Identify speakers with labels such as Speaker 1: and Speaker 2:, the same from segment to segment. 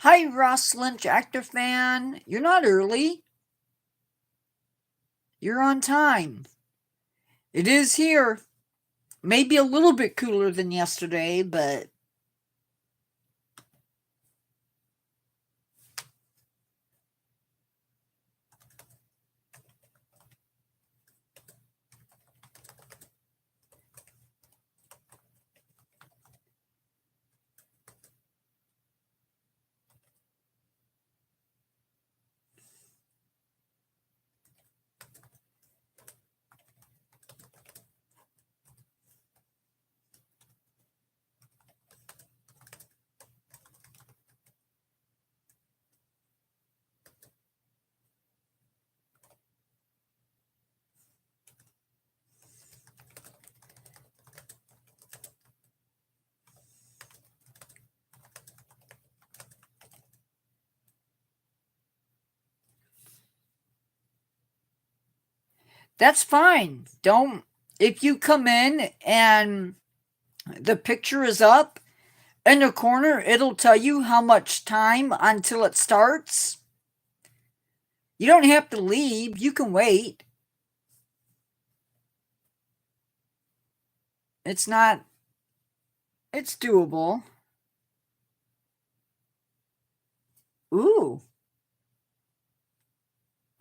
Speaker 1: Hi, Ross Lynch, actor fan. You're not early. You're on time. It is here. Maybe a little bit cooler than yesterday, but that's fine. Don't, if you come in and the picture is up in the corner, it'll tell you how much time until it starts. You don't have to leave, you can wait. It's not, it's doable. Ooh,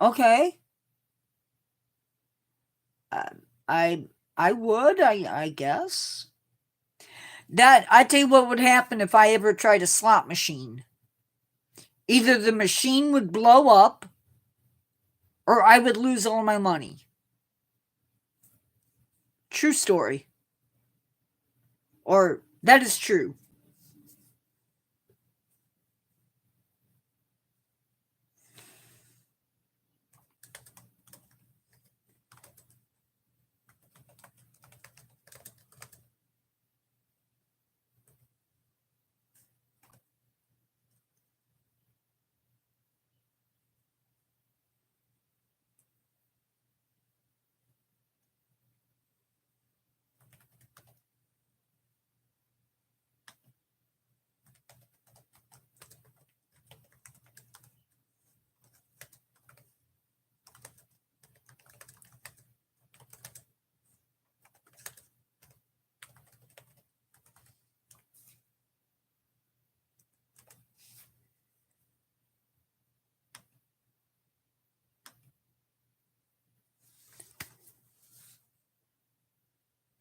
Speaker 1: okay. Uh, I I would, I guess. That I tell you what would happen if I ever tried a slot machine. Either the machine would blow up or I would lose all my money. True story. Or that is true.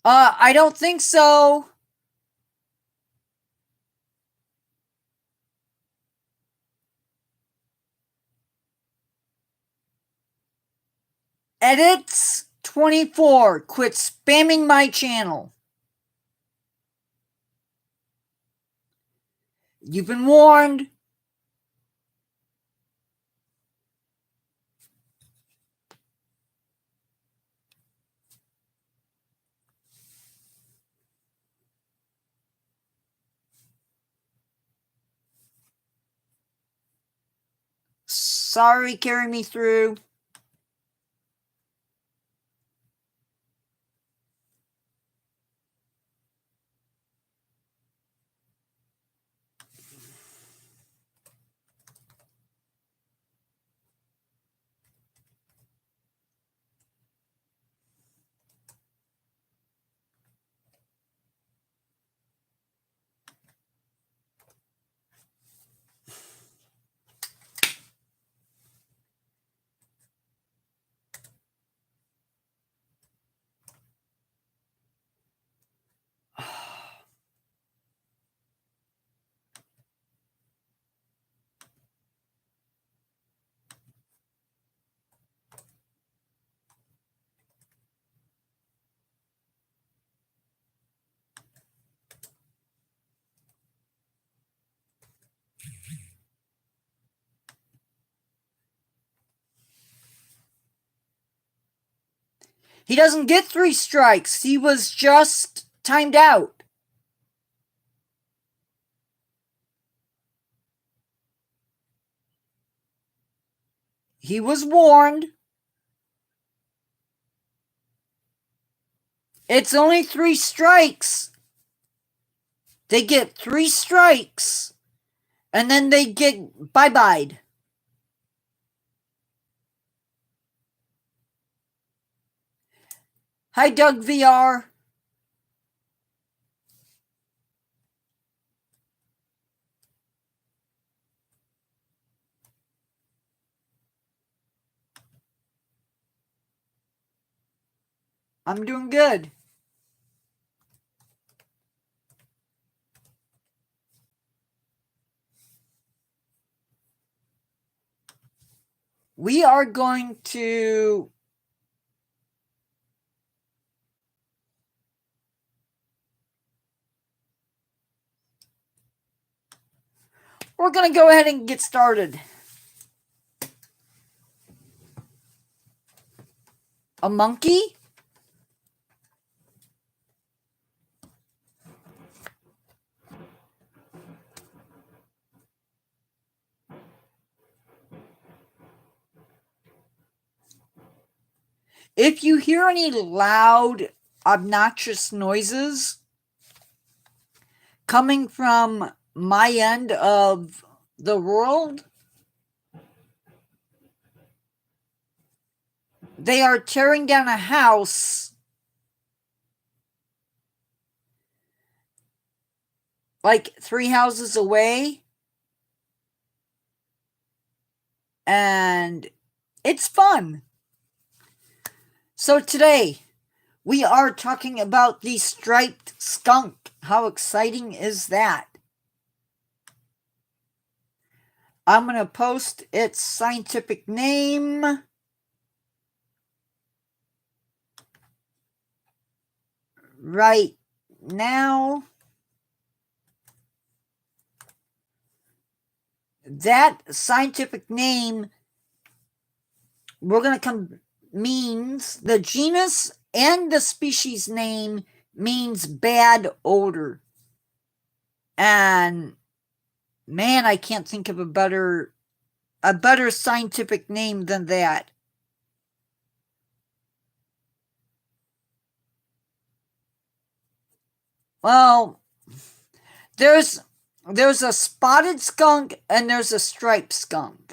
Speaker 1: I don't think so. Edits 24. Quit spamming my channel. You've been warned. Sorry, carry me through. He doesn't get 3 strikes. He was just timed out. He was warned. It's only 3 strikes. They get 3 strikes. and then they get bye-byed. Hi, Doug VR. I'm doing good. We are going to we're going to go ahead and get started. A monkey? If you hear any loud, obnoxious noises coming from my end of the world, they are tearing down a house like 3 houses away, and it's fun. So today, we are talking about the striped skunk. How exciting is that? I'm going to post its scientific name right now. That scientific name, we're going to come, means the genus and the species name means bad odor. And man, I can't think of a better scientific name than that. Well, there's a spotted skunk and there's a striped skunk.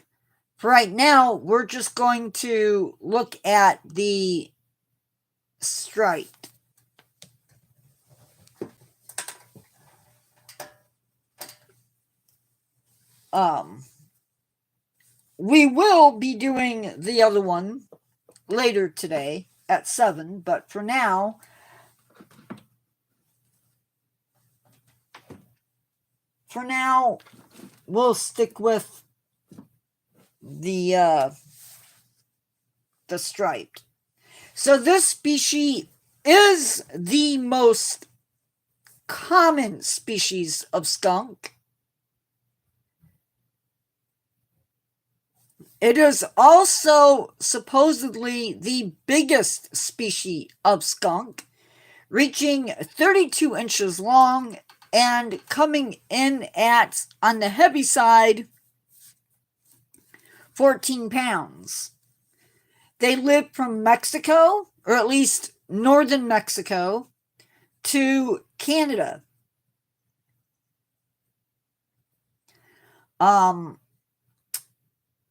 Speaker 1: For right now, we're just going to look at the striped. We will be doing the other one later today at 7, but for now, we'll stick with the striped. So this species is the most common species of skunk. It is also supposedly the biggest species of skunk, reaching 32 inches long and coming in at, on the heavy side, 14 pounds. They live from Mexico, or at least northern Mexico, to Canada.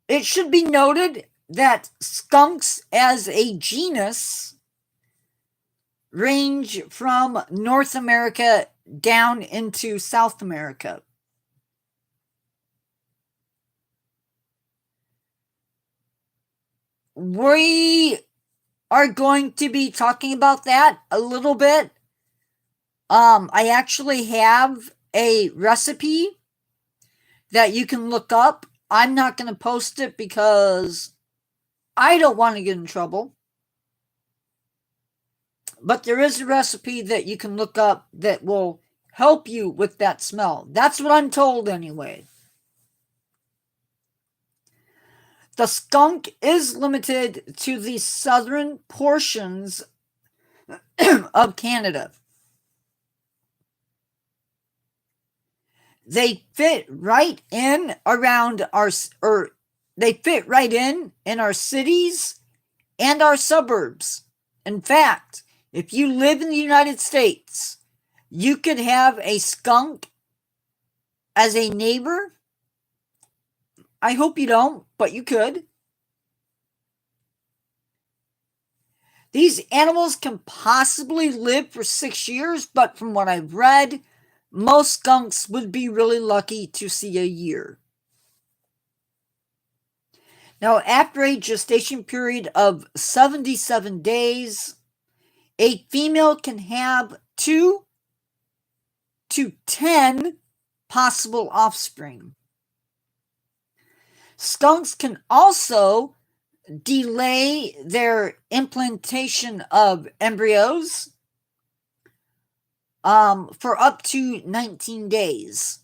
Speaker 1: It should be noted that skunks as a genus range from North America down into South America. We are going to be talking about that a little bit. I actually have a recipe that you can look up. I'm not going to post it because I don't want to get in trouble. But there is a recipe that you can look up that will help you with that smell. That's what I'm told anyway. The skunk is limited to the southern portions of Canada. They fit right in around they fit right in our cities and our suburbs. In fact, if you live in the United States, you could have a skunk as a neighbor I hope you don't, but you could. These animals can possibly live for 6 years, but from what I've read, most skunks would be really lucky to see a year. Now, after a gestation period of 77 days, a female can have 2 to 10 possible offspring. Skunks can also delay their implantation of embryos for up to 19 days.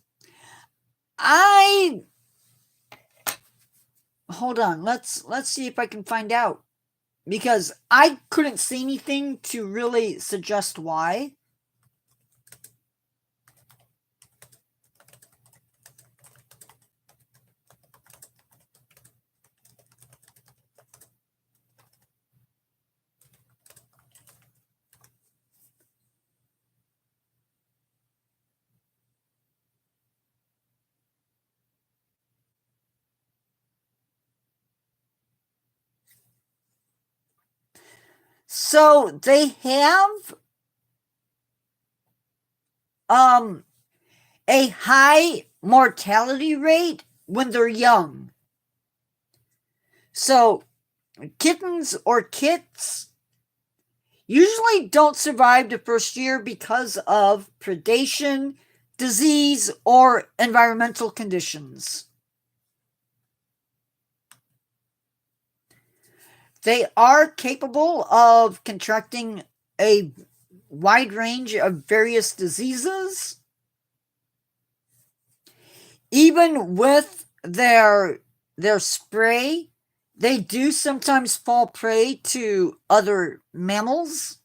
Speaker 1: Hold on, let's see if I can find out, because I couldn't see anything to really suggest why. So they have a high mortality rate when they're young. So kittens or kits usually don't survive the first year because of predation, disease, or environmental conditions. They are capable of contracting a wide range of various diseases. Even with their spray, they do sometimes fall prey to other mammals,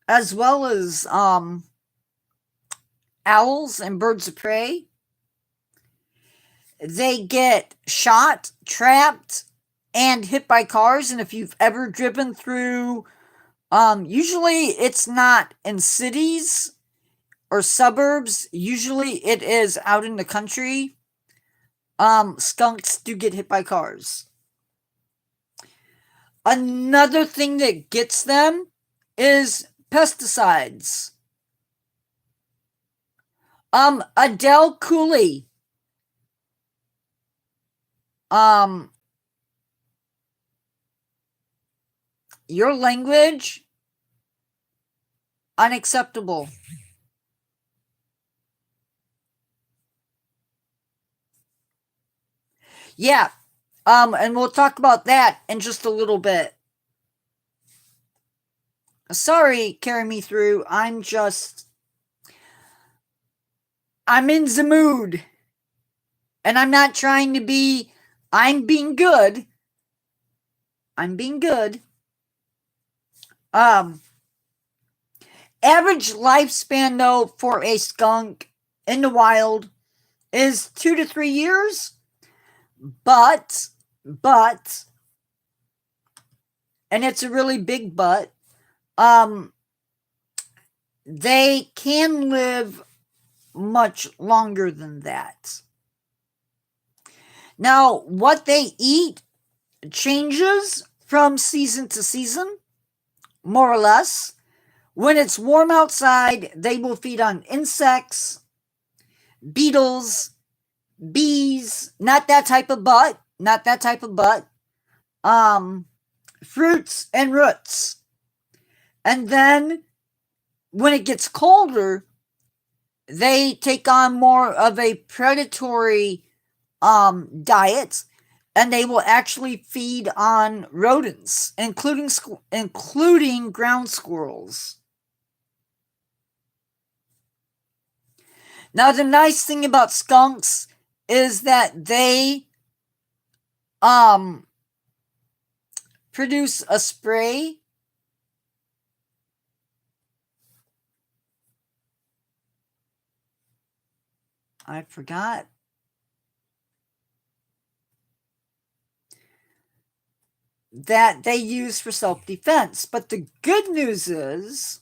Speaker 1: as well as owls and birds of prey. They get shot, trapped, and hit by cars. And if you've ever driven through, usually it's not in cities or suburbs, usually it is out in the country. Skunks do get hit by cars. Another thing that gets them is pesticides. Adele Cooley. Your language, unacceptable. Yeah, and we'll talk about that in just a little bit. Sorry, carry me through. I'm in the mood. And I'm not trying to be, I'm being good. I'm being good. Average lifespan, though, for a skunk in the wild is 2 to 3 years. But, and it's a really big but, they can live much longer than that. Now, what they eat changes from season to season, more or less. When it's warm outside, they will feed on insects, beetles, bees, not that type of butt, fruits and roots. And then when it gets colder, they take on more of a predatory diet, and they will actually feed on rodents, including ground squirrels. Now, the nice thing about skunks is that they produce a spray I forgot. That they use for self-defense. But the good news is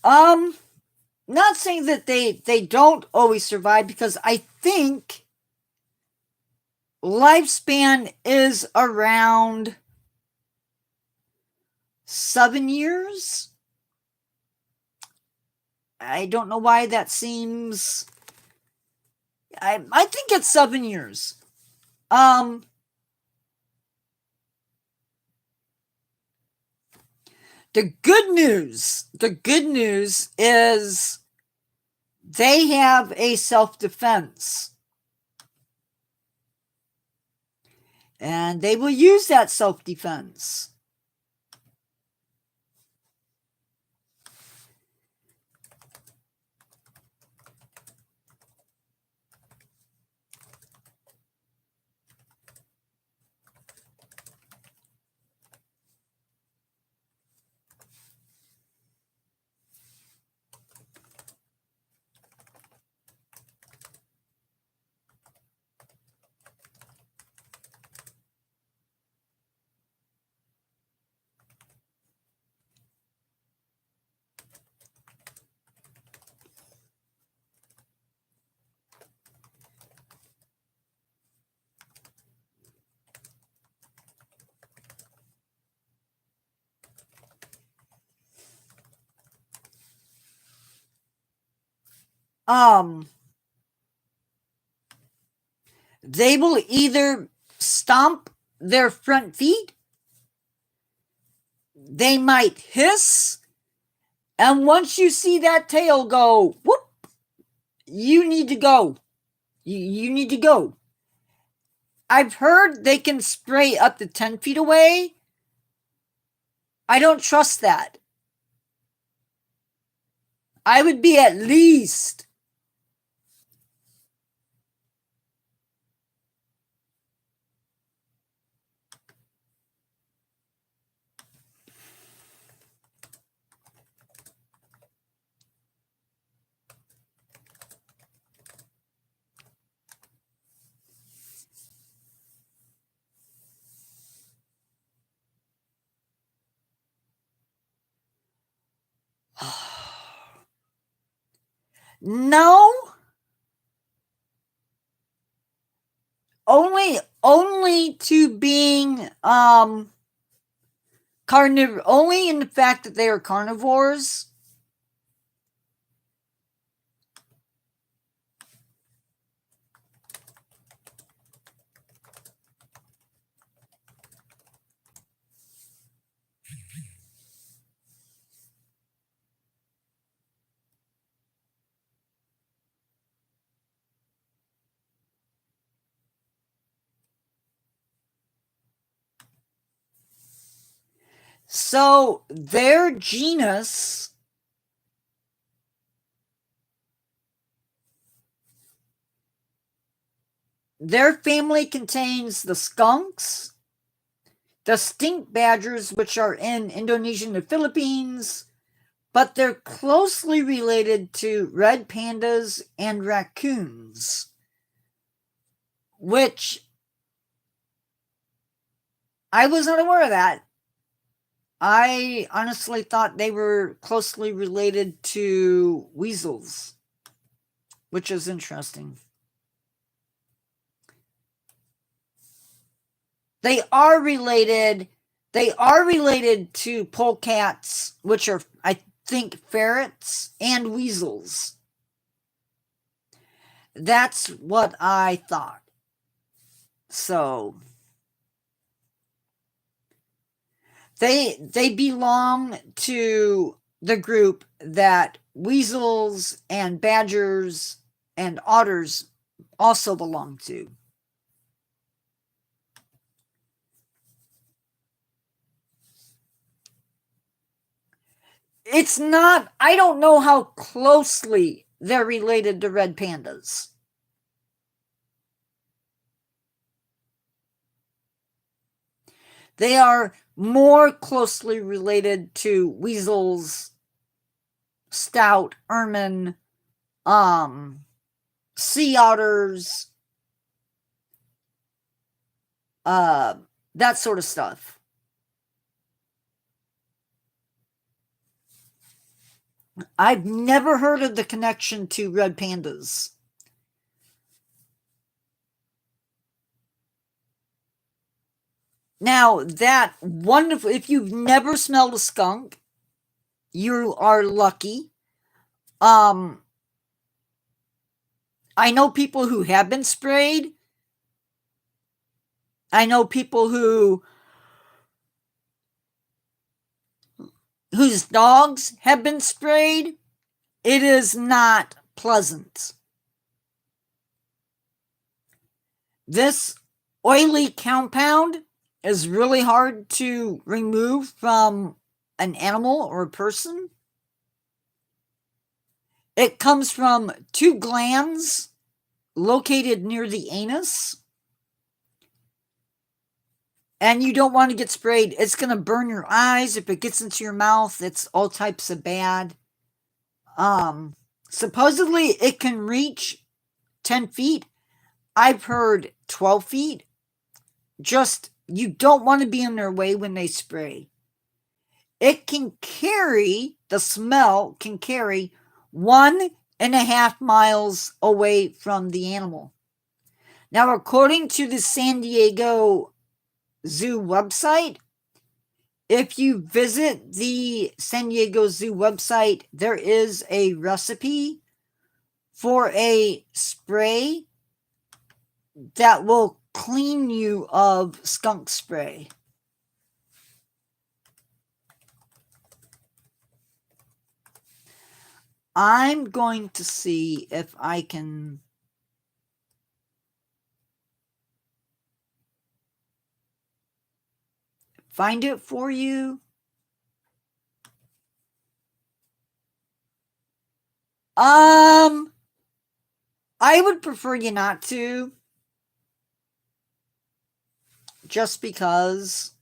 Speaker 1: Not saying that they don't always survive, because I think lifespan is around 7 years. I don't know why that seems. I think it's 7 years. The good news is they have a self-defense. And they will use that self-defense. They will either stomp their front feet, they might hiss, and once you see that tail go whoop, you need to go. You need to go. I've heard they can spray up to 10 feet away. I don't trust that. I would be at least no. Only to being carnivore, only in the fact that they are carnivores. So their genus, their family contains the skunks, the stink badgers, which are in Indonesia and the Philippines, but they're closely related to red pandas and raccoons, which I was not aware of that. I honestly thought they were closely related to weasels, which is interesting. They are related to polecats, which are, I think, ferrets, and weasels. That's what I thought. So they belong to the group that weasels and badgers and otters also belong to. It's not, I don't know how closely they're related to red pandas. They are more closely related to weasels, stout, ermine, sea otters, that sort of stuff. I've never heard of the connection to red pandas. Now, that wonderful, if you've never smelled a skunk, you are lucky. I know people who have been sprayed. I know people whose dogs have been sprayed. It is not pleasant. This oily compound is really hard to remove from an animal or a person. It comes from 2 glands located near the anus. And you don't want to get sprayed. It's going to burn your eyes. If it gets into your mouth, it's all types of bad. Supposedly it can reach 10 feet. I've heard 12 feet. Just, you don't want to be in their way when they spray. It can carry, the smell can carry 1.5 miles away from the animal. Now, according to the San Diego Zoo website, if you visit the San Diego Zoo website, there is a recipe for a spray that will clean you of skunk spray. I'm going to see if I can find it for you. I would prefer you not to. Just because.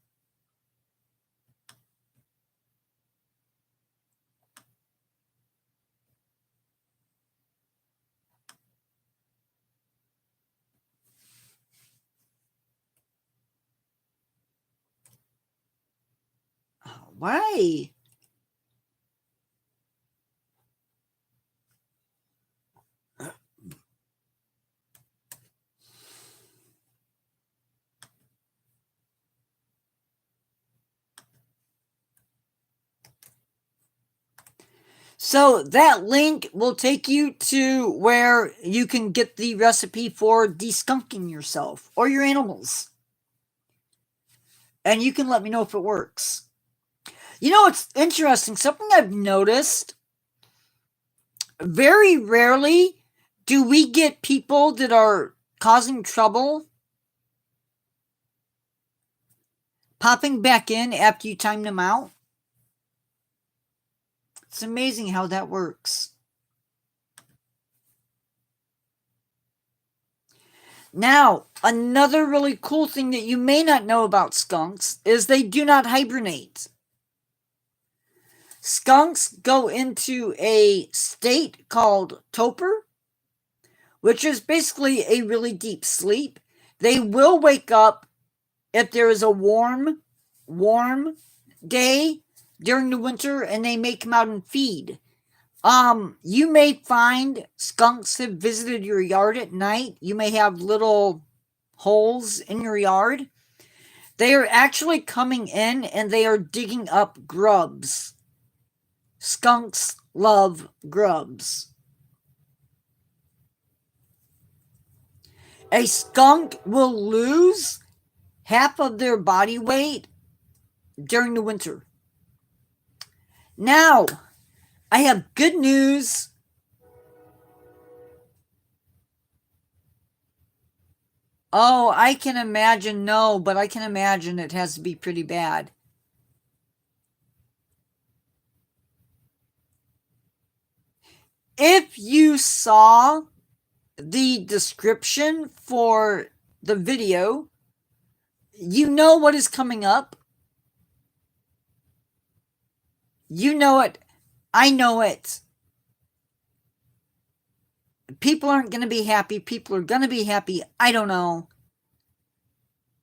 Speaker 1: Why? So that link will take you to where you can get the recipe for deskunking yourself or your animals. And you can let me know if it works. You know, it's interesting. Something I've noticed, very rarely do we get people that are causing trouble popping back in after you time them out. It's amazing how that works. Now, another really cool thing that you may not know about skunks is they do not hibernate. Skunks go into a state called torpor, which is basically a really deep sleep. They will wake up if there is a warm day during the winter, and they may come out and feed. You may find skunks have visited your yard at night. You may have little holes in your yard. They are actually coming in and they are digging up grubs. Skunks love grubs. A skunk will lose half of their body weight during the winter. Now, I have good news. Oh, I can imagine. No, but I can imagine it has to be pretty bad. If you saw the description for the video, you know what is coming up. You know it. I know it. People aren't going to be happy. People are going to be happy. I don't know.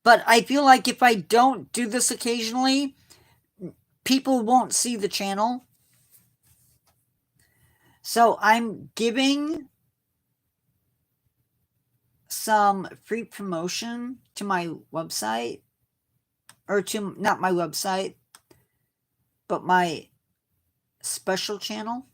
Speaker 1: But I feel like if I don't do this occasionally, people won't see the channel. So I'm giving some free promotion to my website, or to not my website, but my special channel.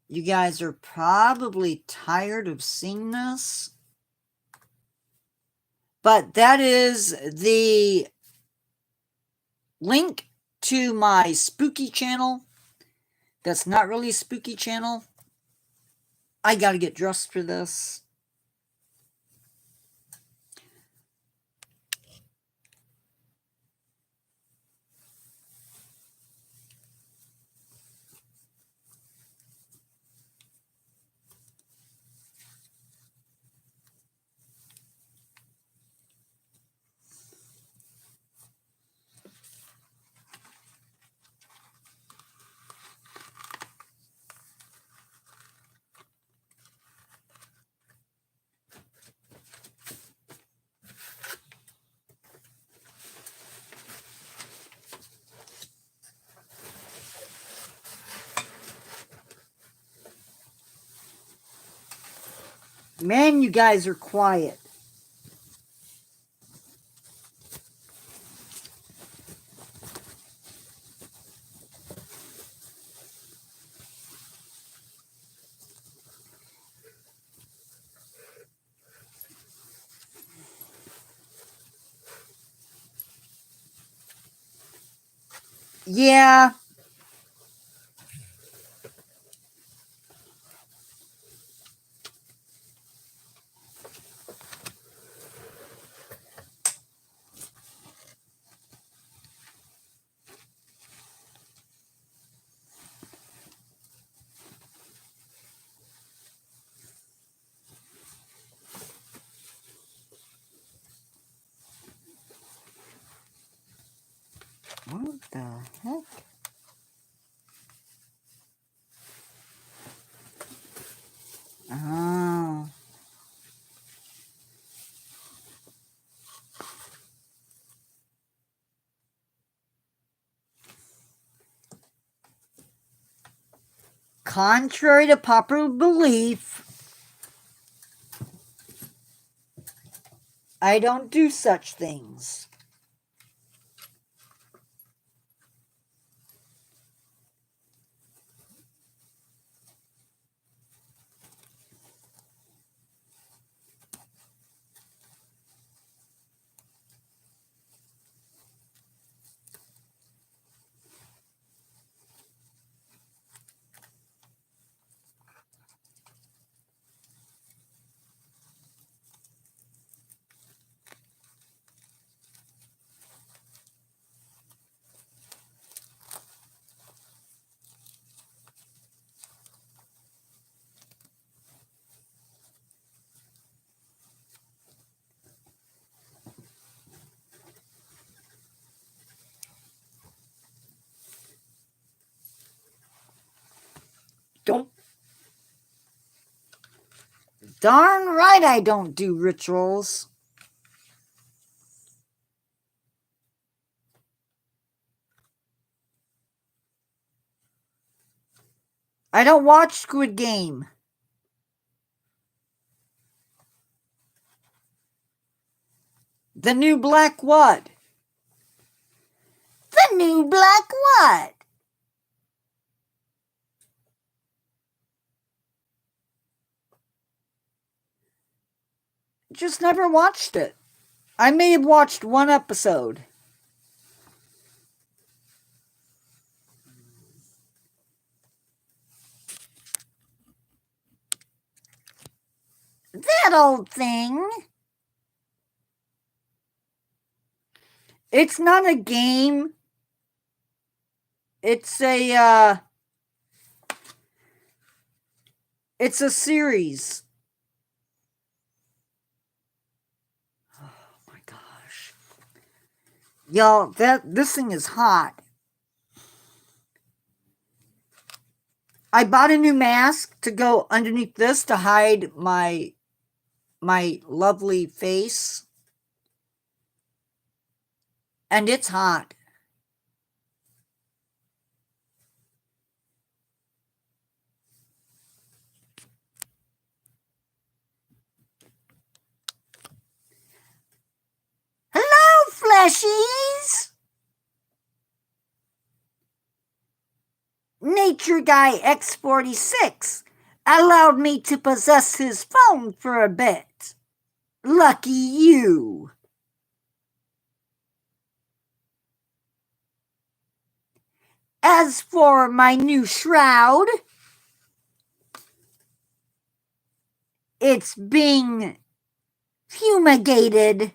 Speaker 1: You guys are probably tired of seeing this, but that is the link to my spooky channel. That's not really a spooky channel. I gotta get dressed for this. Man, you guys are quiet. Yeah. What the heck? Oh. Contrary to popular belief, I don't do such things. Don't. Darn right I don't do rituals. I don't watch Squid Game. The new black what? The new black what? Just never watched it. I may have watched one episode. That old thing. It's not a game. It's a series. Oh my gosh. Y'all, this thing is hot. I bought a new mask to go underneath this to hide my lovely face. And it's hot. Hello, fleshies! Nature Guy X46 allowed me to possess his phone for a bit. Lucky you. As for my new shroud, it's being fumigated.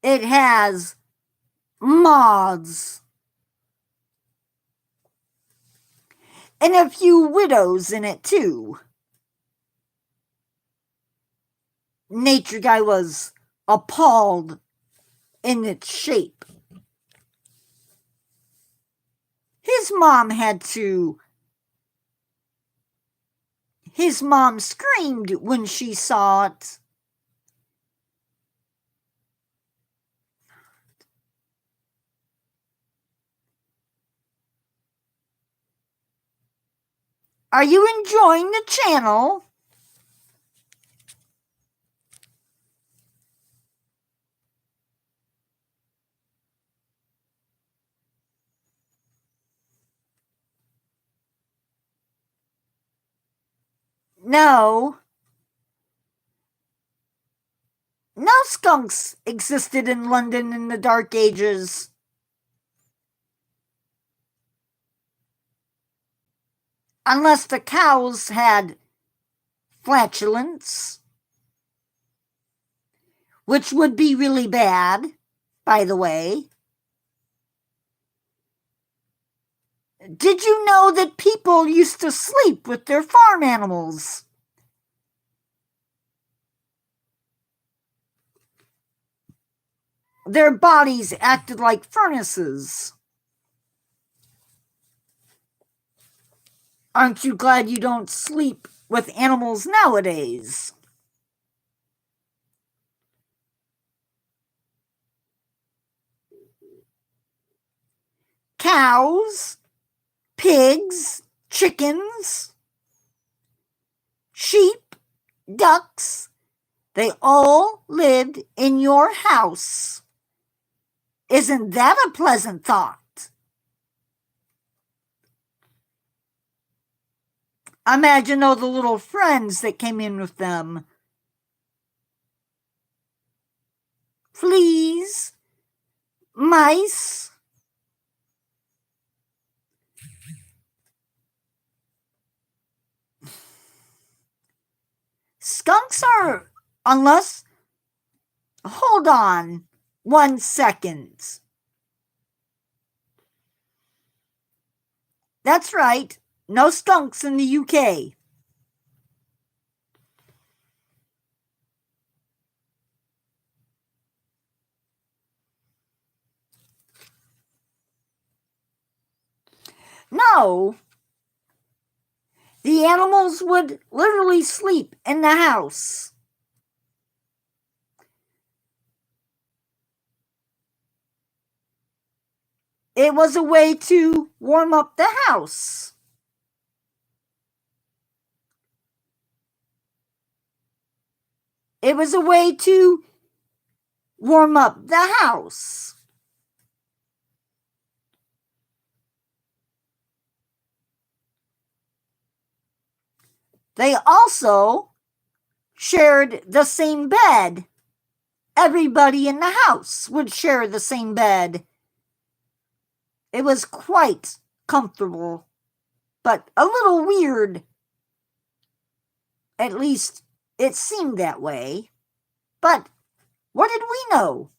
Speaker 1: It has moths and a few widows in it too. Nature Guy was appalled in its shape. His mom screamed when she saw it. Are you enjoying the channel? No. No skunks existed in London in the Dark Ages. Unless the cows had flatulence, which would be really bad, by the way. Did you know that people used to sleep with their farm animals? Their bodies acted like furnaces. Aren't you glad you don't sleep with animals nowadays? Cows, pigs, chickens, sheep, ducks, they all lived in your house. Isn't that a pleasant thought? Imagine all the little friends that came in with them. Fleas, mice, skunks are, unless, hold on 1 second. That's right, no skunks in the UK. No, the animals would literally sleep in the house. It was a way to warm up the house. It was a way to warm up the house. They also shared the same bed. Everybody in the house would share the same bed. It was quite comfortable, but a little weird. At least it seemed that way. But what did we know?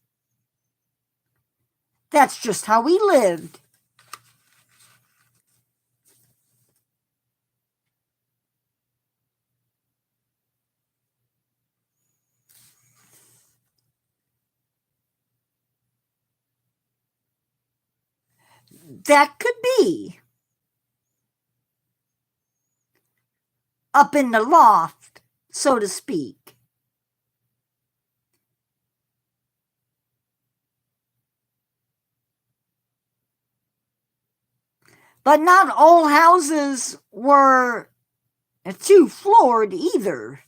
Speaker 1: That's just how we lived. That could be. Up in the loft, so to speak. But not all houses were two-floored either.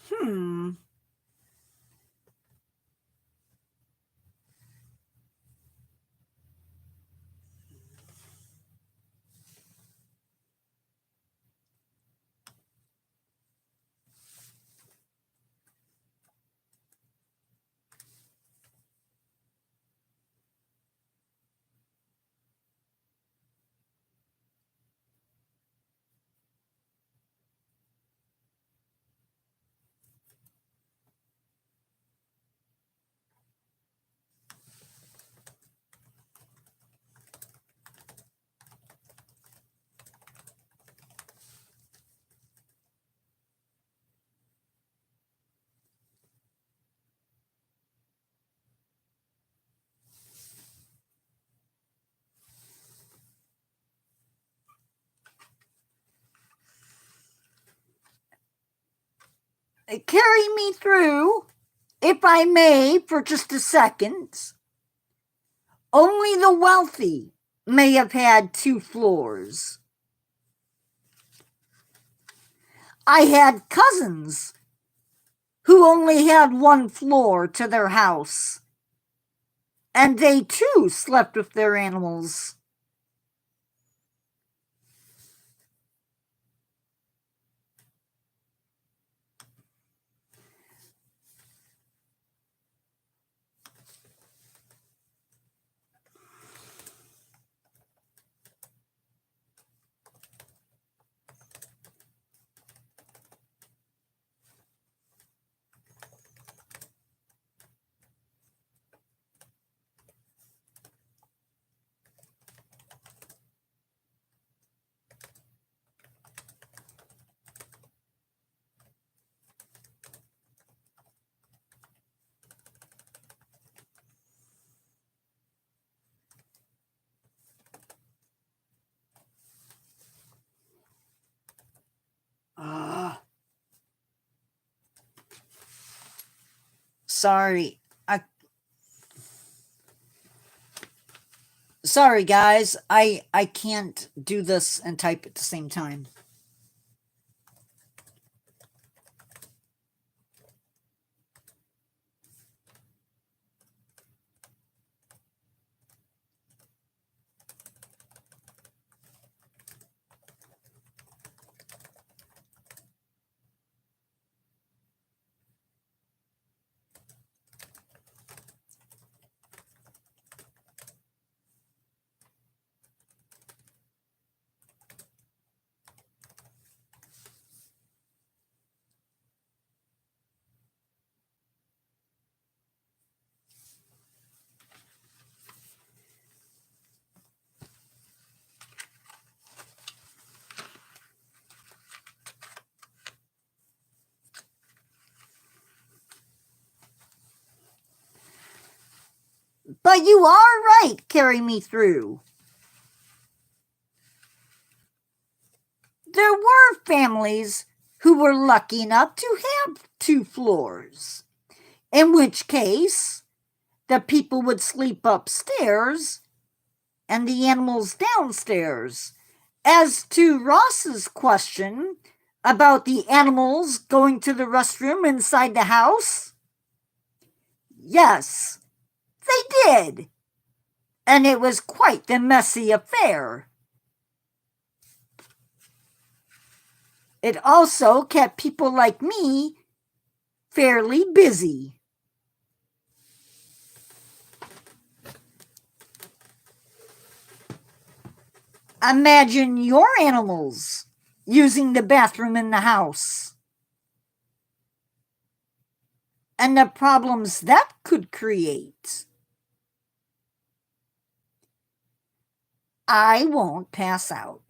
Speaker 1: Hmm. Carry me through, if I may, for just a second. Only the wealthy may have had 2 floors. I had cousins who only had 1 floor to their house, and they too slept with their animals. Sorry. Sorry, guys. I can't do this and type at the same time. But you are right, carry me through. There were families who were lucky enough to have 2 floors, in which case the people would sleep upstairs and the animals downstairs. As to Ross's question about the animals going to the restroom inside the house, yes, they did. And it was quite the messy affair. It also kept people like me fairly busy. Imagine your animals using the bathroom in the house and the problems that could create. I won't pass out.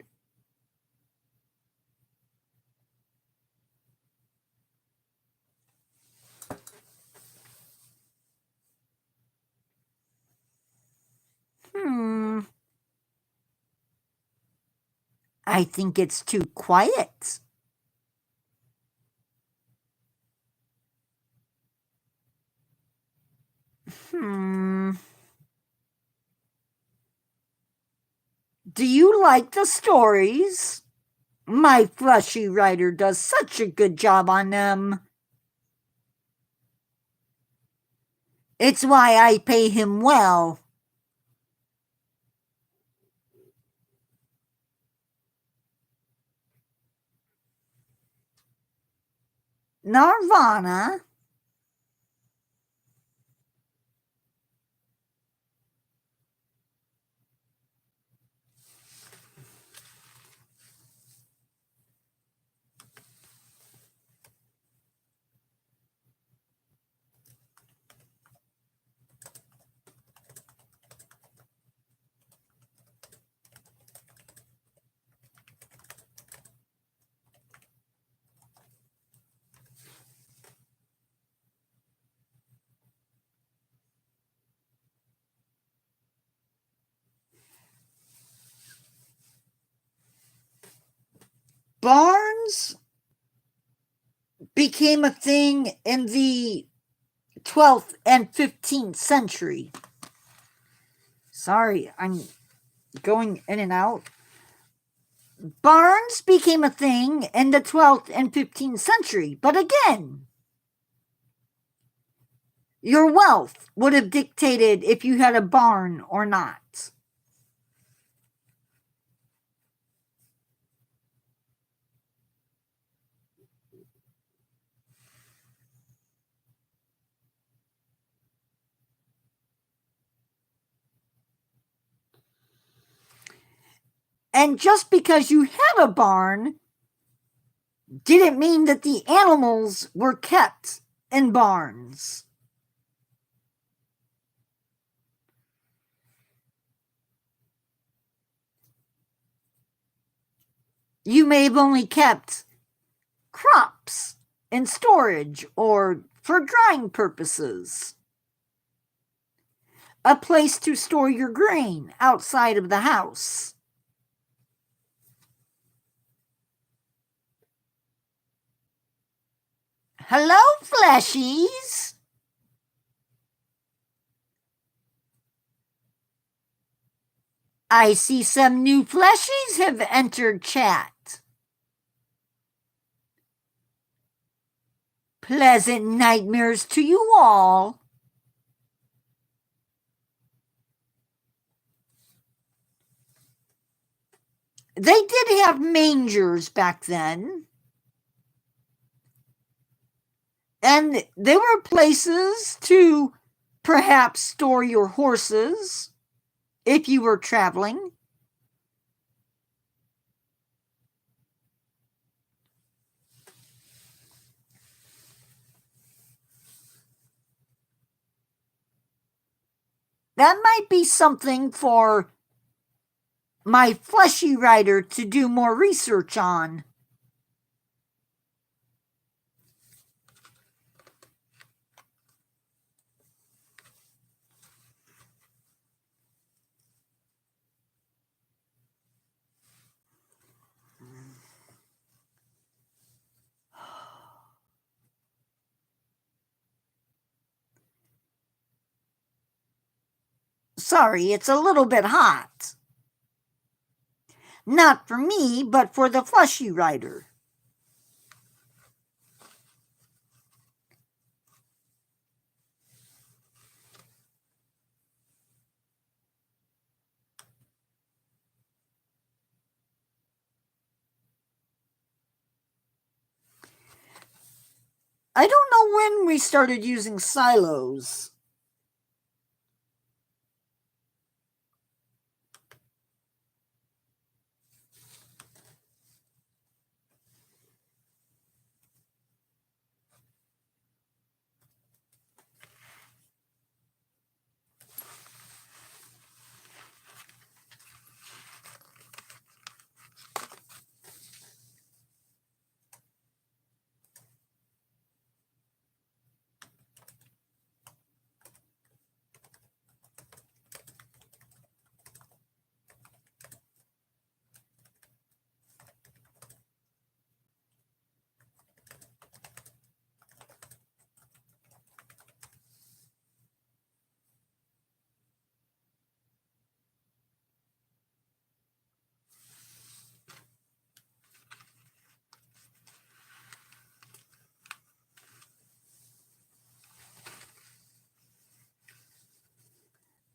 Speaker 1: I think it's too quiet. Do you like the stories? My fleshy writer does such a good job on them. It's why I pay him well. Nirvana? Barns became a thing in the 12th and 15th century. Sorry, I'm going in and out. Barns became a thing in the 12th and 15th century, but again, your wealth would have dictated if you had a barn or not. And just because you had a barn didn't mean that the animals were kept in barns. You may have only kept crops in storage or for drying purposes. A place to store your grain outside of the house. Hello, fleshies. I see some new fleshies have entered chat. Pleasant nightmares to you all. They did have mangers back then. And there were places to perhaps store your horses if you were traveling. That might be something for my fleshy writer to do more research on. sorry, it's a little bit hot. Not for me, but for the fleshy rider. I don't know when we started using silos.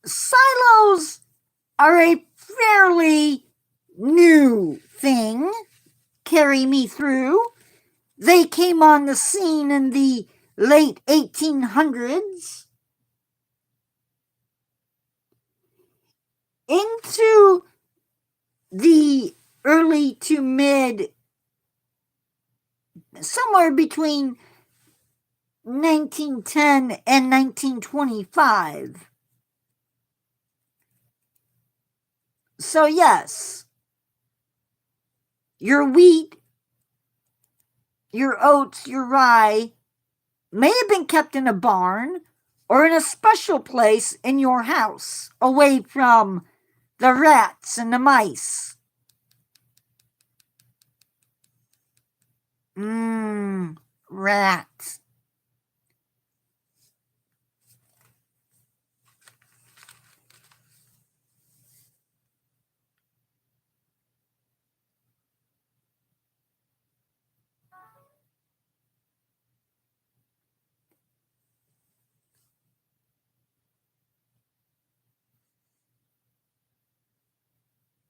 Speaker 1: Silos are a fairly new thing. Carry me through. They came on the scene in the late 1800s. Into the early to mid, somewhere between 1910 and 1925. So yes, your wheat, your oats, your rye may have been kept in a barn or in a special place in your house, away from the rats and the mice. Rats.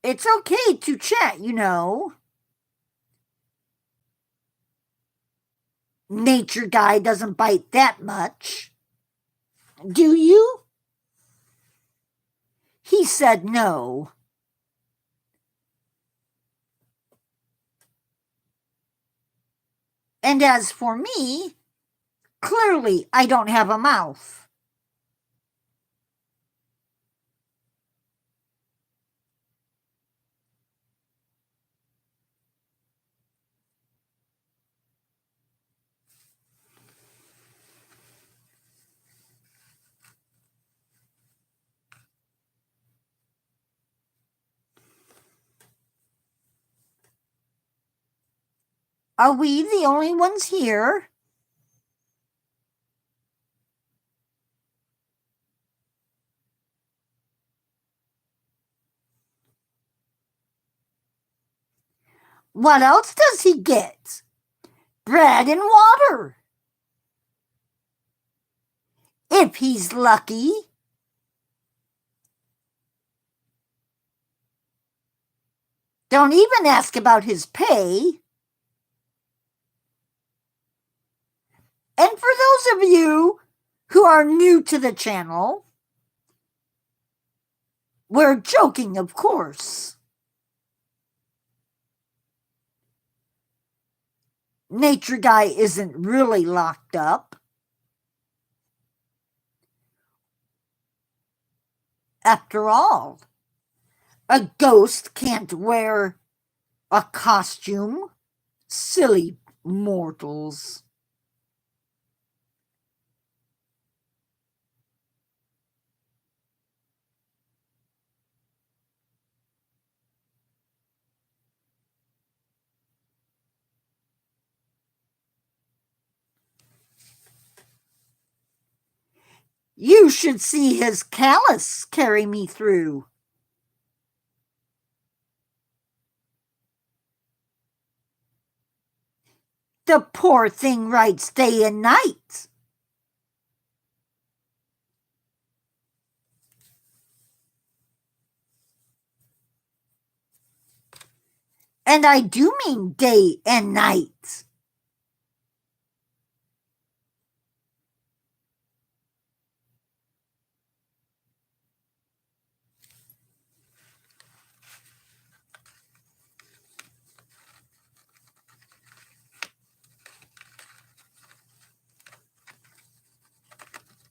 Speaker 1: It's okay to chat, you know. Nature guy doesn't bite that much. Do you? He said no. And as for me, clearly I don't have a mouth. Are we the only ones here? What else does he get? Bread and water. If he's lucky. Don't even ask about his pay. And for those of you who are new to the channel, we're joking, of course. Nature guy isn't really locked up. After all, a ghost can't wear a costume. Silly mortals. You should see his callus carry me through. The poor thing writes day and night. And I do mean day and night.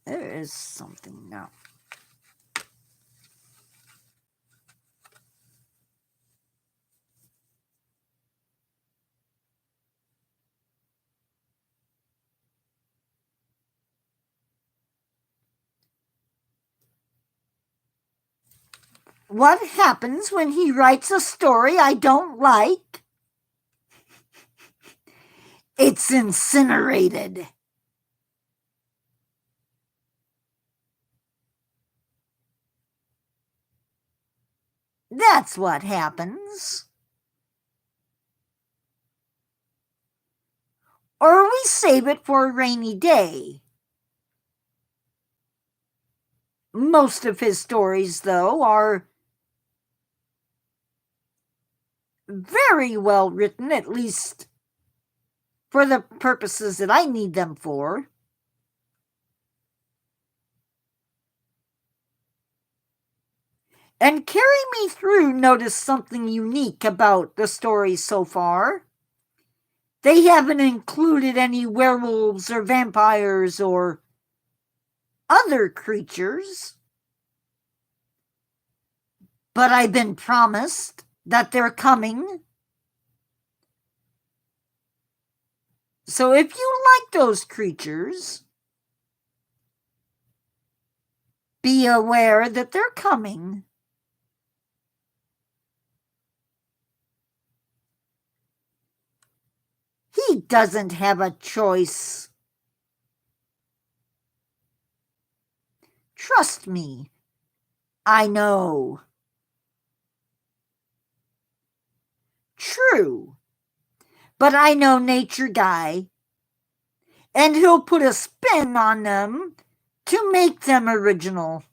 Speaker 1: There is something now. What happens when he writes a story I don't like? It's incinerated. That's what happens. Or we save it for a rainy day. Most of his stories, though, are very well written, at least for the purposes that I need them for. And Carry Me Through noticed something unique about the stories so far. They haven't included any werewolves or vampires or other creatures. But I've been promised that they're coming. So if you like those creatures, be aware that they're coming. He doesn't have a choice. Trust me, I know. True, but I know Nature Guy, and he'll put a spin on them to make them original.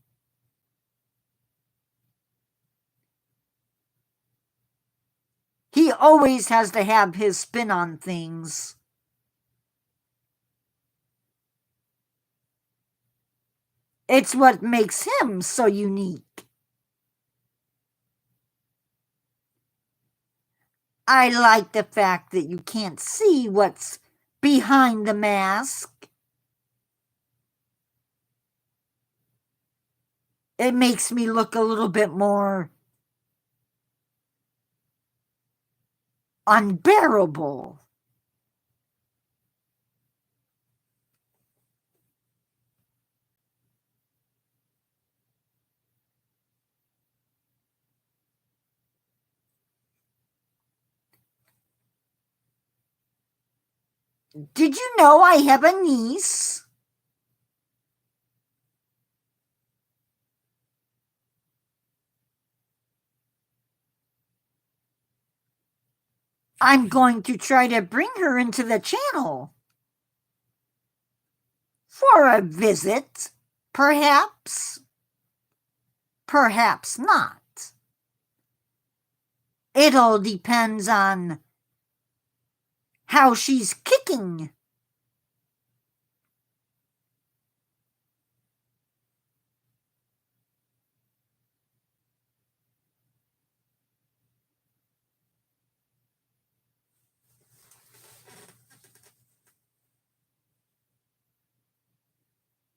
Speaker 1: He always has to have his spin on things. It's what makes him so unique. I like the fact that you can't see what's behind the mask. It makes me look a little bit more unbearable. Did you know I have a niece? I'm going to try to bring her into the channel. For a visit, perhaps. Perhaps not. It all depends on how she's kicking.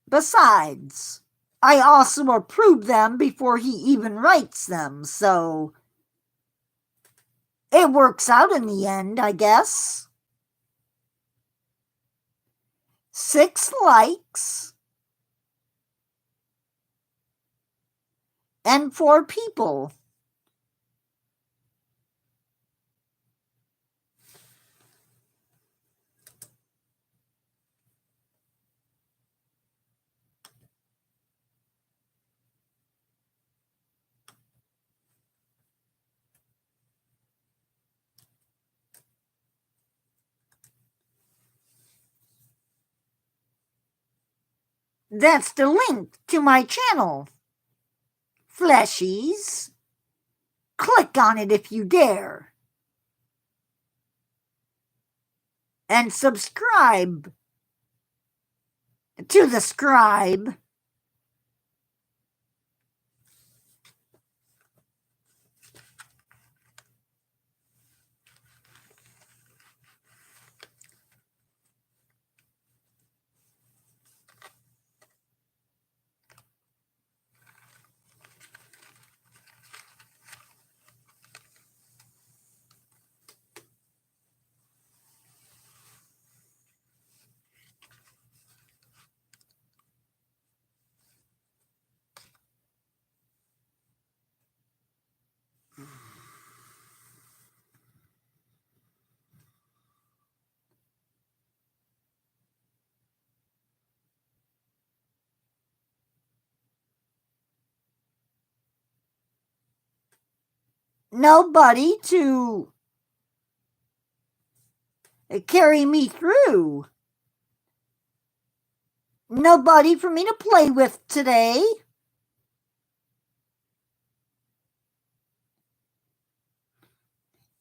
Speaker 1: Besides, I also approve them before he even writes them, so it works out in the end, I guess. 6 likes and 4 people. That's the link to my channel. Fleshies. Click on it if you dare. And subscribe to the scribe. Nobody to carry me through. Nobody for me to play with today.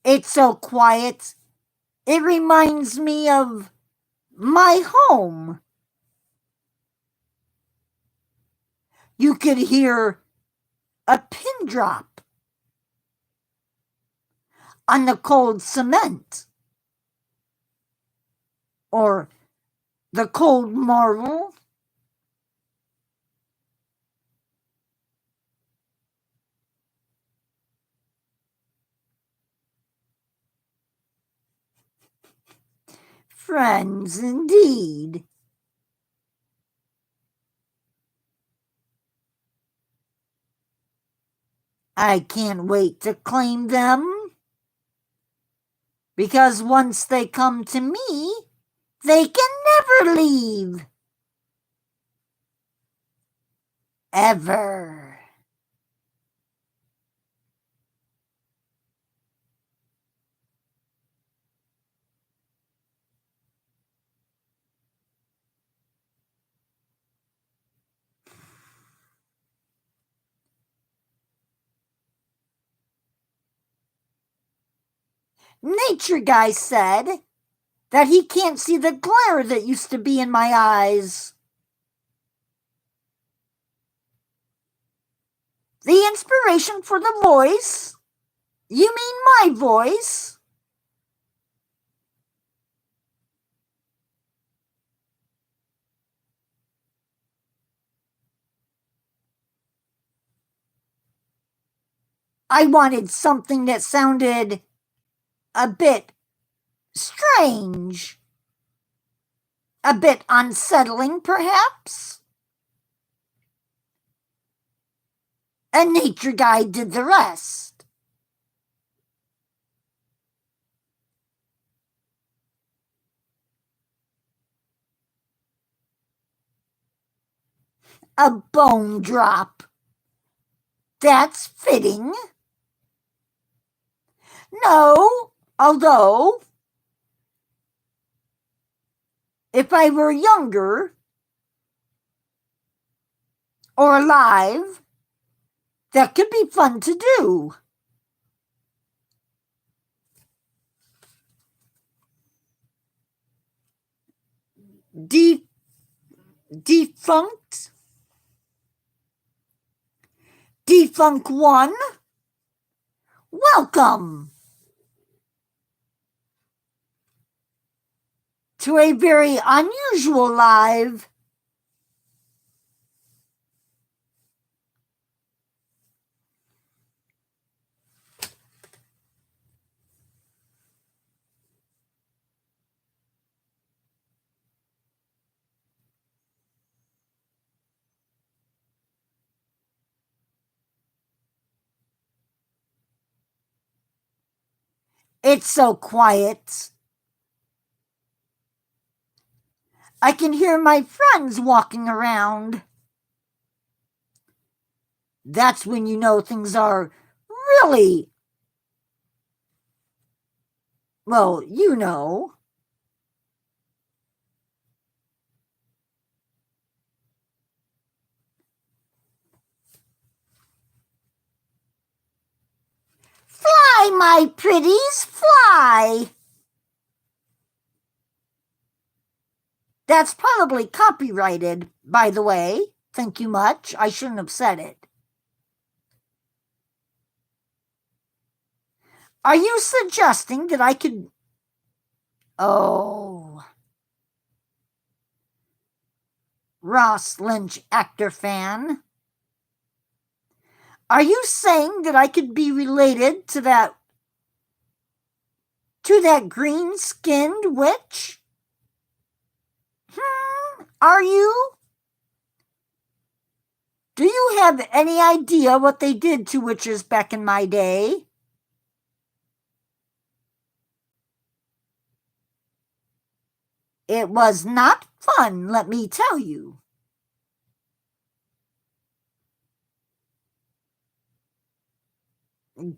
Speaker 1: It's so quiet. It reminds me of my home. You could hear a pin drop on the cold cement or the cold marble. Friends indeed. I can't wait to claim them, because once they come to me, they can never leave. Ever. Nature Guy said that he can't see the glare that used to be in my eyes. The inspiration for the voice? You mean my voice? I wanted something that sounded a bit strange. A bit unsettling, perhaps? And Nature Guy did the rest. A bone drop. That's fitting. No, although, if I were younger or alive, that could be fun to do. Defunct? Defunct one? Welcome to a very unusual live. It's so quiet. I can hear my friends walking around. That's when you know things are really, well, you know. My pretties fly. That's probably copyrighted, by the way. Thank you much. I shouldn't have said it. Are you suggesting that I could... Oh. Ross Lynch, actor fan. Are you saying that I could be related to that green-skinned witch? Are you? Do you have any idea what they did to witches back in my day? It was not fun, let me tell you.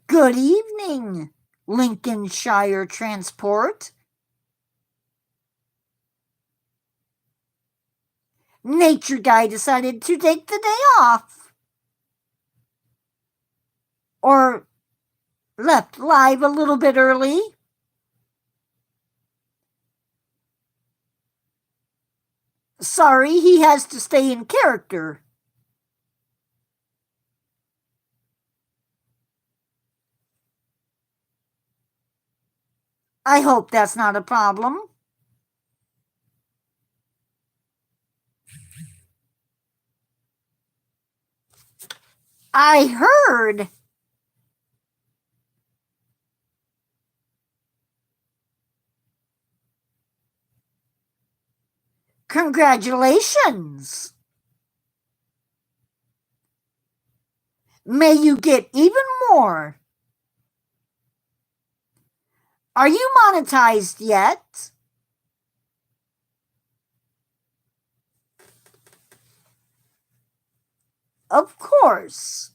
Speaker 1: Good evening, Lincolnshire Transport. Nature Guy decided to take the day off. Or left live a little bit early. Sorry, he has to stay in character. I hope that's not a problem. I heard. Congratulations. May you get even more. Are you monetized yet? Of course.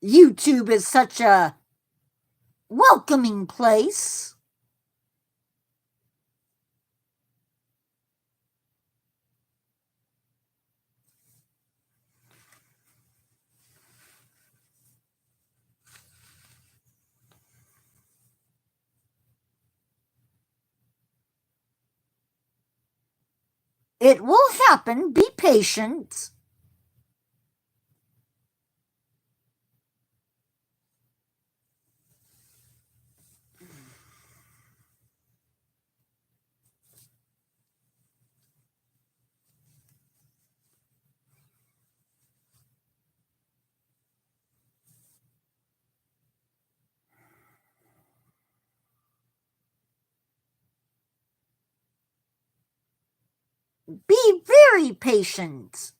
Speaker 1: YouTube is such a welcoming place. It will happen. Be patient. Be very patient.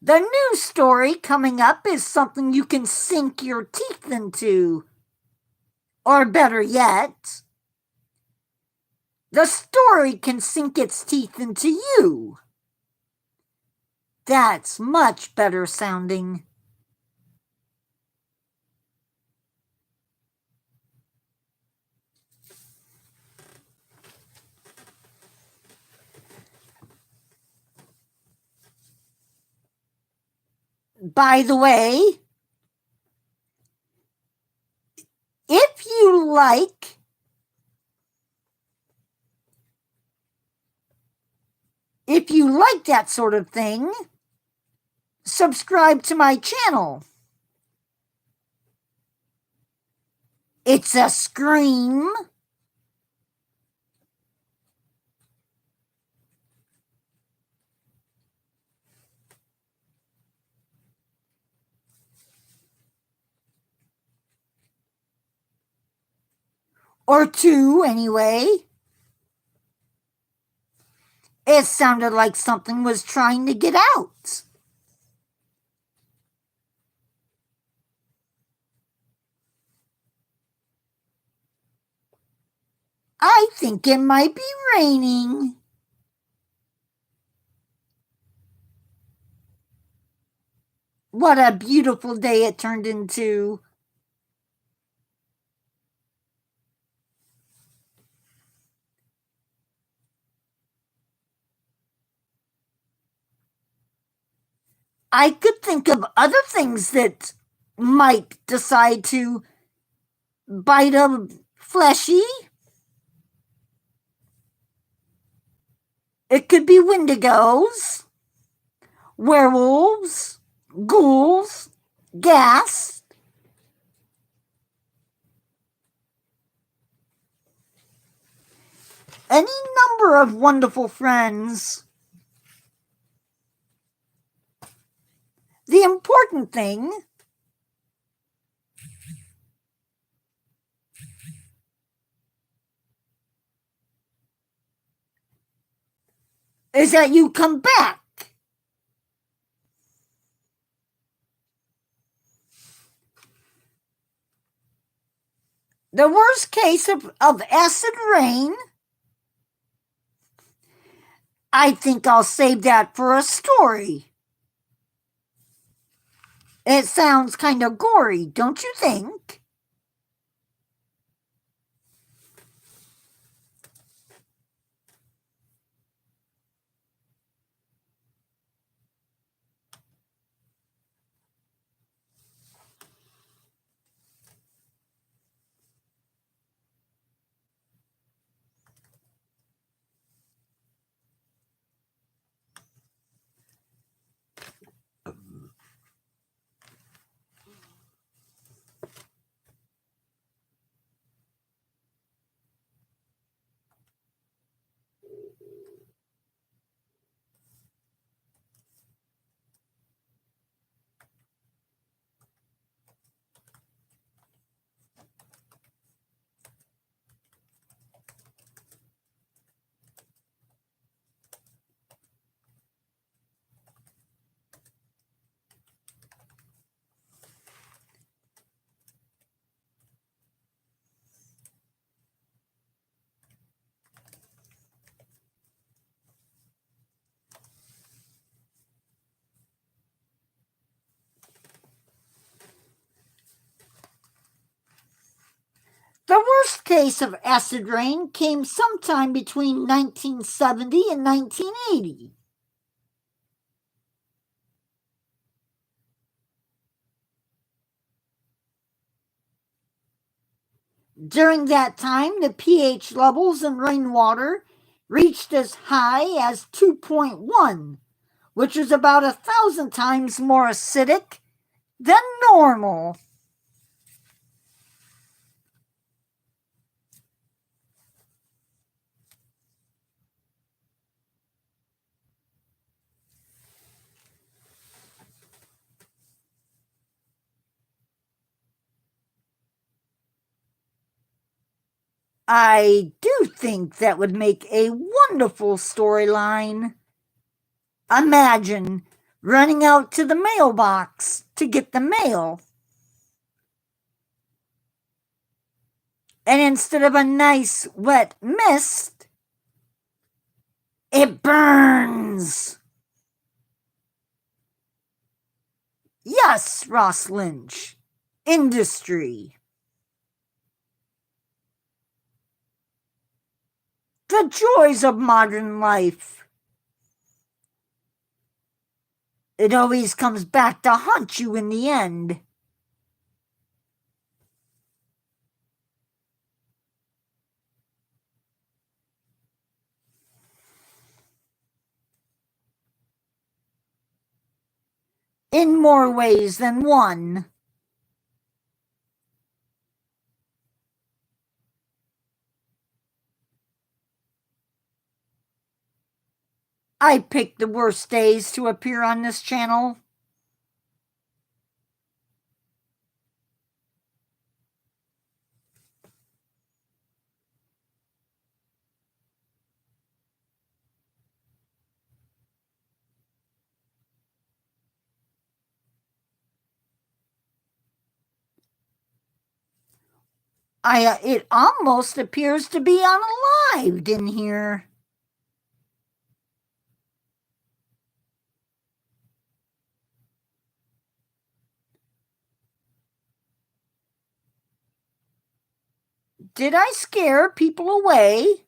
Speaker 1: The news story coming up is something you can sink your teeth into. Or better yet, the story can sink its teeth into you. That's much better sounding. By the way, if you like that sort of thing, subscribe to my channel. It's a scream. Or two, anyway. It sounded like something was trying to get out. I think it might be raining. What a beautiful day it turned into. I could think of other things that might decide to bite a fleshy. It could be wendigos, werewolves, ghouls, ghast. Any number of wonderful friends. The important thing is that you come back. The worst case of acid rain, I think I'll save that for a story. It sounds kind of gory, don't you think? The worst case of acid rain came sometime between 1970 and 1980. During that time, the pH levels in rainwater reached as high as 2.1, which is about 1,000 times more acidic than normal. I do think that would make a wonderful storyline. Imagine running out to the mailbox to get the mail. And instead of a nice wet mist, it burns. Yes, Ross Lynch. Industry. The joys of modern life. It always comes back to haunt you in the end. In more ways than one. I picked the worst days to appear on this channel. It almost appears to be unalived in here. Did I scare people away?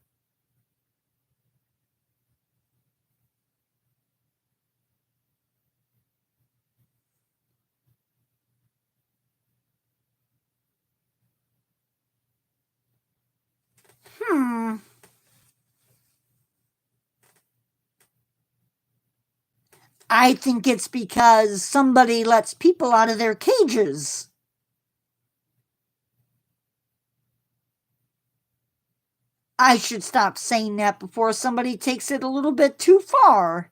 Speaker 1: I think it's because somebody lets people out of their cages. I should stop saying that before somebody takes it a little bit too far.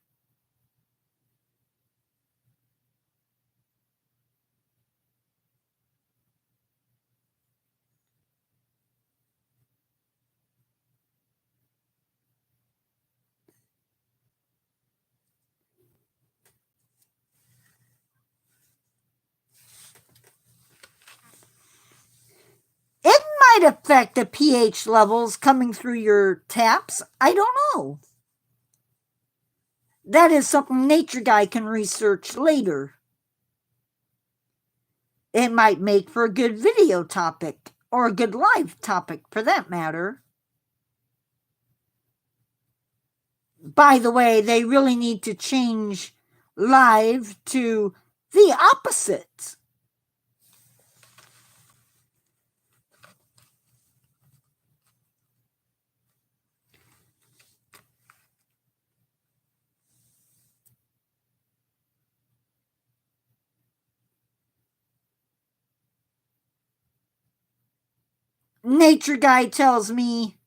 Speaker 1: It might affect the pH levels coming through your taps. I don't know. That is something Nature Guy can research later. It might make for a good video topic, or a good live topic for that matter. By the way, they really need to change live to the opposite. Nature Guy tells me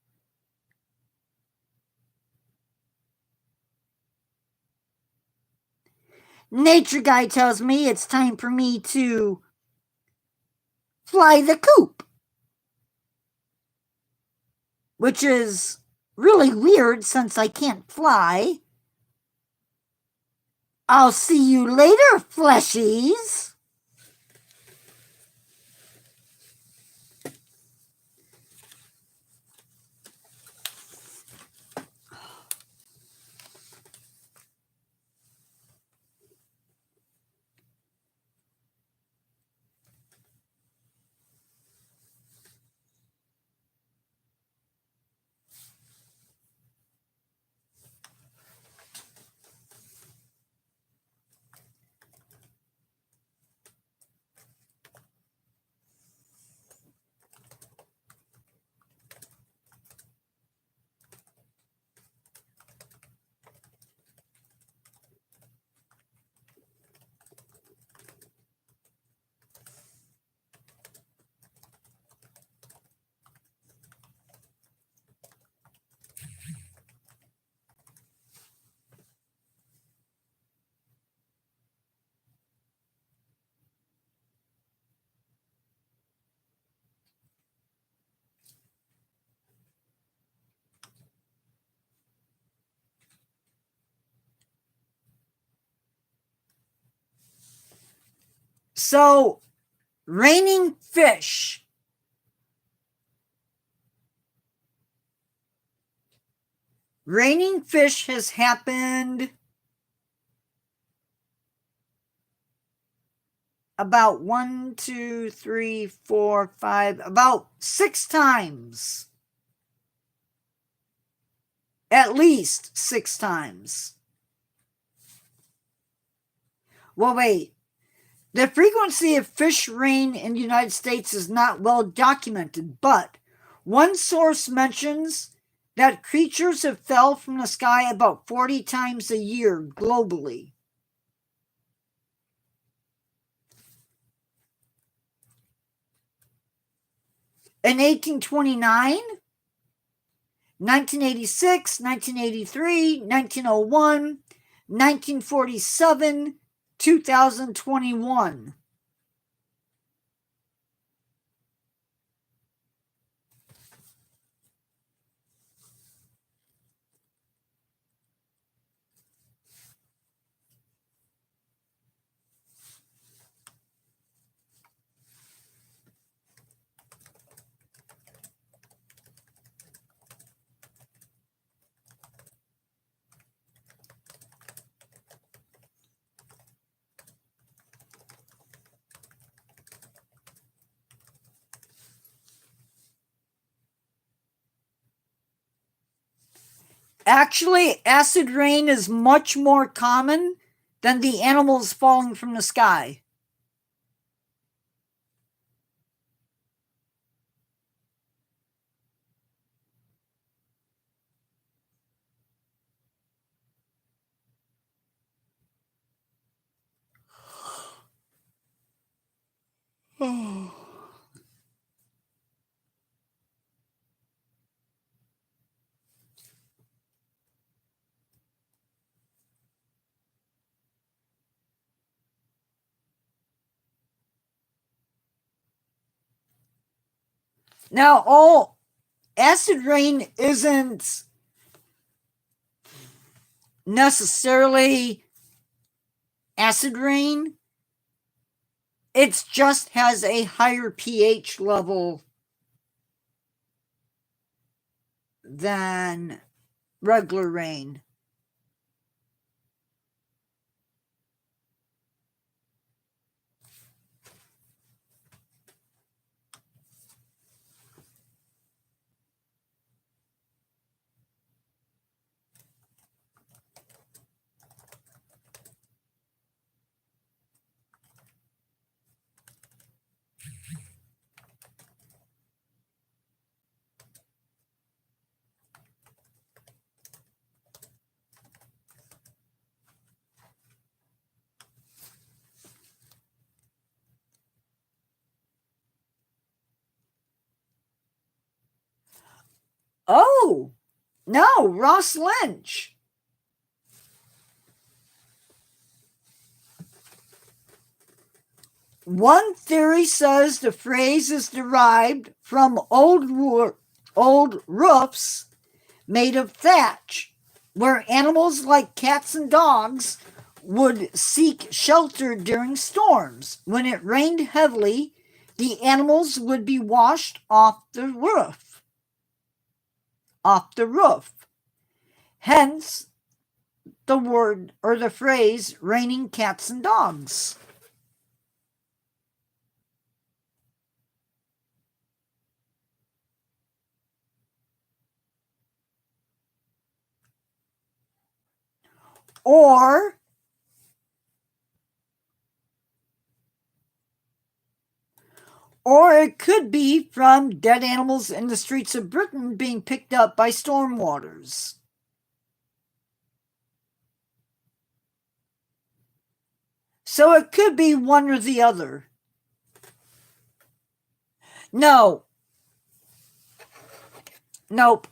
Speaker 1: it's time for me to fly the coop, which is really weird since I can't fly. I'll see you later, fleshies. So, raining fish. Raining fish has happened about 1, 2, 3, 4, 5, about 6 times. At least 6 times. Well, wait. The frequency of fish rain in the United States is not well documented, but one source mentions that creatures have fell from the sky about 40 times a year globally. In 1829, 1986, 1983, 1901, 1947, 2021. Actually, acid rain is much more common than the animals falling from the sky. Now, acid rain isn't necessarily acid rain. It just has a higher pH level than regular rain. Oh, no, Ross Lynch. One theory says the phrase is derived from old roofs made of thatch, where animals like cats and dogs would seek shelter during storms. When it rained heavily, the animals would be washed off the roof. Hence the word or the phrase raining cats and dogs. Or it could be from dead animals in the streets of Britain being picked up by storm waters. So it could be one or the other. No. Nope.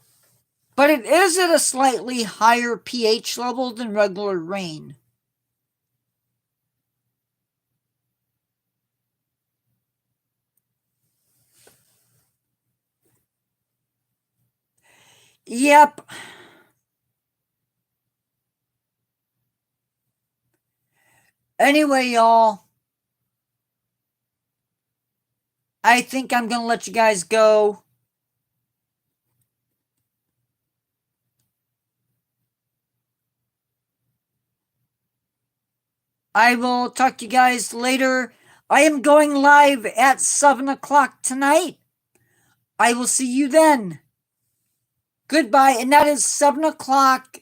Speaker 1: But it is at a slightly higher pH level than regular rain. Yep. Anyway, y'all, I think I'm going to let you guys go. I will talk to you guys later. I am going live at 7 o'clock tonight. I will see you then. Goodbye. And that is 7 o'clock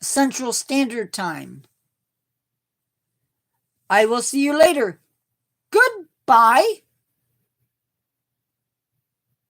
Speaker 1: Central Standard Time. I will see you later. Goodbye.